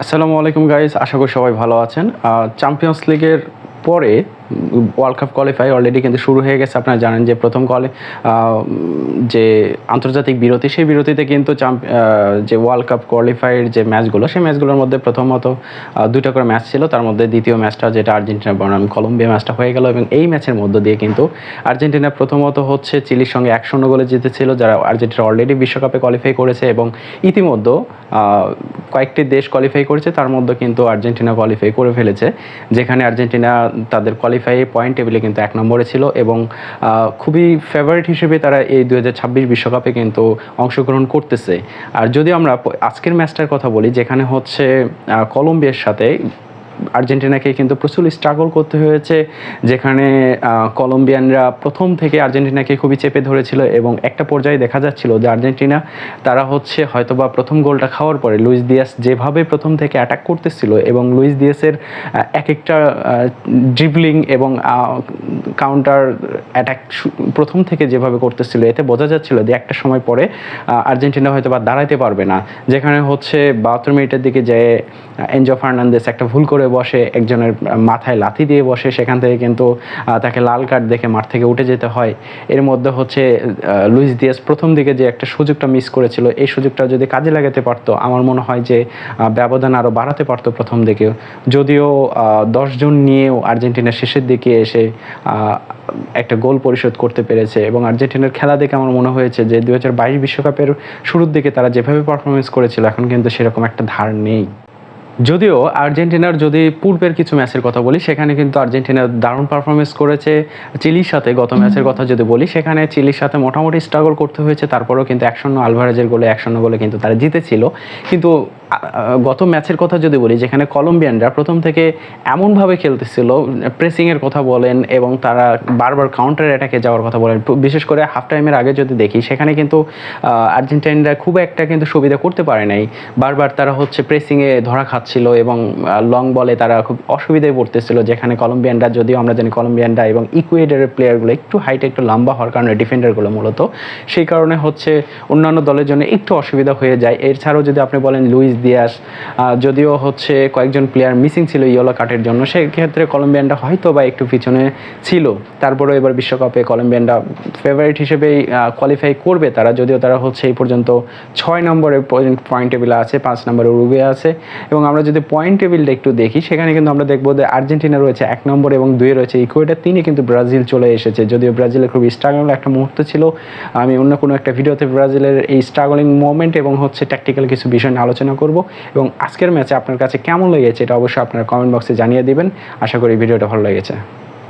আসসালামু আলাইকুম গাইস, আশা করি সবাই ভালো আছেন। চ্যাম্পিয়ন্স লিগের পরে ওয়ার্ল্ড কাপ কোয়ালিফাই অলরেডি কিন্তু শুরু হয়ে গেছে। আপনারা জানেন যে প্রথম যে আন্তর্জাতিক বিরতি, সেই বিরতিতে কিন্তু যে ওয়ার্ল্ড কাপ কোয়ালিফাইয়ের যে ম্যাচগুলো, সেই ম্যাচগুলোর মধ্যে প্রথমত দুইটা করে ম্যাচ ছিল। তার মধ্যে দ্বিতীয় ম্যাচটা যেটা আর্জেন্টিনা বনাম কলম্বিয়া ম্যাচটা হয়ে গেল, এবং এই ম্যাচের মধ্য দিয়ে কিন্তু আর্জেন্টিনা প্রথমত হচ্ছে চিলির সঙ্গে 1-0 গোলে জিতেছিল, যারা আর্জেন্টিনা অলরেডি বিশ্বকাপে কোয়ালিফাই করেছে, এবং ইতিমধ্যে কয়েকটি দেশ কোয়ালিফাই করেছে, তার মধ্যে কিন্তু আর্জেন্টিনা কোয়ালিফাই করে ফেলেছে, যেখানে আর্জেন্টিনা তাদের কোয়ালিফাই পয়েন্ট টেবিলে কিন্তু 1 নম্বরে ছিল, এবং খুবই ফেভারিট হিসেবে তারা এই 2026 বিশ্বকাপে কিন্তু অংশগ্রহণ করতেছে। আর যদি আমরা আজকের ম্যাচটার কথা বলি, যেখানে হচ্ছে কলম্বিয়ার সাথে আর্জেন্টিনাকে কিন্তু প্রচুর স্ট্রাগল করতে হয়েছে, যেখানে কলম্বিয়ানরা প্রথম থেকে আর্জেন্টিনাকে খুবই চেপে ধরেছিল, এবং একটা পর্যায়ে দেখা যাচ্ছিল যে আর্জেন্টিনা তারা হচ্ছে হয়তোবা প্রথম গোলটা খাওয়ার পরে লুইস দিয়াস যেভাবে প্রথম থেকে অ্যাটাক করতেছিল, এবং লুইস দিয়াসের এক একটা ড্রিবলিং এবং কাউন্টার অ্যাটাক প্রথম থেকে যেভাবে করতেছিল, এতে বোঝা যাচ্ছিল যে একটা সময় পরে আর্জেন্টিনা হয়তো বা দাঁড়াতে পারবে না। যেখানে হচ্ছে 72 মিনিটের দিকে যে এনজো ফার্নান্দেস একটা ভুল করে বসে, একজনের মাথায় লাথি দিয়ে বসে, সেখান থেকে কিন্তু তাকে লাল কার্ড দেখে মাঠ থেকে উঠে যেতে হয়। এর মধ্যে হচ্ছে লুইস দিয়াস প্রথম দিকে যে একটা সুযোগটা মিস করেছিল, এই সুযোগটা যদি কাজে লাগাতে পারতো, আমার মনে হয় যে ব্যবধান আরও বাড়াতে পারতো প্রথম দিকে। যদিও 10 জন নিয়েও আর্জেন্টিনা শেষের দিকে এসে একটা গোল পরিশোধ করতে পেরেছে, এবং আর্জেন্টিনার খেলা দেখে আমার মনে হয়েছে যে 2022 বিশ্বকাপের শুরুর দিকে তারা যেভাবে পারফরমেন্স করেছিল, এখন কিন্তু সেরকম একটা ধার নেই। যদিও আর্জেন্টিনার যদি পূর্বের কিছু ম্যাচের কথা বলি, সেখানে কিন্তু আর্জেন্টিনা দারুণ পারফরমেন্স করেছে। চিলির সাথে গত ম্যাচের কথা যদি বলি, সেখানে চিলির সাথে মোটামুটি স্ট্রাগল করতে হয়েছে, তারপরেও কিন্তু 1-0 আলভারেজের গোলে 1-0 গোলে কিন্তু তারা জিতেছিল। কিন্তু গত ম্যাচের কথা যদি বলি, যেখানে কলম্বিয়ানরা প্রথম থেকে এমনভাবে খেলতেছিল, প্রেসিংয়ের কথা বলেন এবং তারা বারবার কাউন্টার অ্যাটাকে যাওয়ার কথা বলেন, বিশেষ করে হাফ টাইমের আগে যদি দেখি, সেখানে কিন্তু আর্জেন্টাইনরা খুব একটা কিন্তু সুবিধা করতে পারে নাই। বারবার তারা হচ্ছে প্রেসিংয়ে ধরা খাচ্ছিল, এবং লং বলে তারা খুব অসুবিধায় পড়তেছিল, যেখানে কলম্বিয়ানরা, যদিও আমরা জানি কলম্বিয়ানরা এবং ইকুয়েডরের প্লেয়ারগুলো একটু হাইটে একটু লম্বা হওয়ার কারণে, ডিফেন্ডারগুলো মূলত সেই কারণে হচ্ছে অন্যান্য দলের জন্য একটু অসুবিধা হয়ে যায়। এছাড়াও যদি আপনি বলেন লুইস দিয়াস, যদিও হচ্ছে কয়েকজন প্লেয়ার মিসিং ছিল ইয়েলো কার্ডের জন্য, সেক্ষেত্রে কলম্বিয়ানরা হয়তো বা একটু পিছনে ছিল। তারপরেও এবার বিশ্বকাপে কলম্বিয়ানরা ফেভারিট হিসেবেই কোয়ালিফাই করবে তারা, যদিও তারা হচ্ছে এই পর্যন্ত 6 নম্বরে পয়েন্ট টেবিলে আছে, 5 নম্বরে উরুগুয়ে আছে। এবং আমরা যদি পয়েন্ট টেবিলটা একটু দেখি, সেখানে কিন্তু আমরা দেখবো যে আর্জেন্টিনা রয়েছে 1 নম্বরে, এবং 2-এ রয়েছে ইকুয়েডর, 3-এ কিন্তু ব্রাজিল চলে এসেছে। যদিও ব্রাজিলের খুবই স্ট্রাগল একটা মুহূর্ত ছিল, আমি অন্য কোনো একটা ভিডিওতে ব্রাজিলের এই স্ট্রাগলিং মোমেন্ট এবং হচ্ছে ট্যাকটিক্যাল কিছু বিষয় নিয়ে আলোচনা করব। এবং আজকের ম্যাচে আপনার কাছে কেমন লেগেছে, এটা অবশ্যই আপনারা কমেন্ট বক্সে জানিয়ে দিবেন। আশা করি ভিডিওটা ভালো লেগেছে।